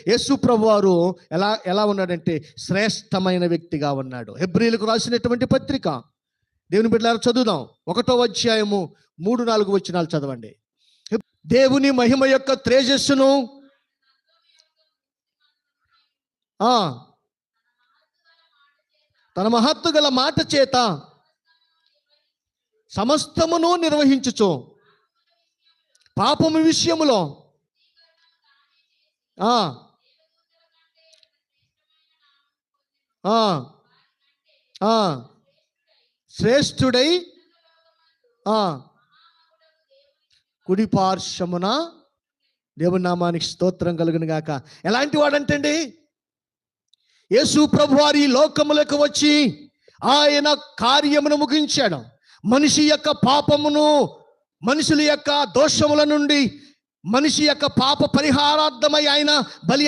యేసు ప్రభువారు ఎలా ఎలా ఉన్నాడంటే శ్రేష్టమైన వ్యక్తిగా ఉన్నాడు. హెబ్రీయులకు రాసినటువంటి పత్రిక, దేవుని బిడ్డలారా చదువుదాం. 1వ అధ్యాయము 3-4 వచనాలు చదవండి. దేవుని మహిమ యొక్క తేజస్సును తన మహత్తు గల మాట చేత సమస్తమును నిర్వహించుచు పాపము విషయములో శ్రేష్ఠుడై కుడి పార్శ్వమున, దేవుని నామానికి స్తోత్రం కలుగును గాక. ఎలాంటి వాడంటండి? యేసు ప్రభువారు ఈ లోకములకు వచ్చి ఆయన కార్యమును ముగించాడు. మనిషి యొక్క పాపమును, మనుషుల యొక్క దోషముల నుండి, మనిషి యొక్క పాప పరిహారార్థమై ఆయన బలి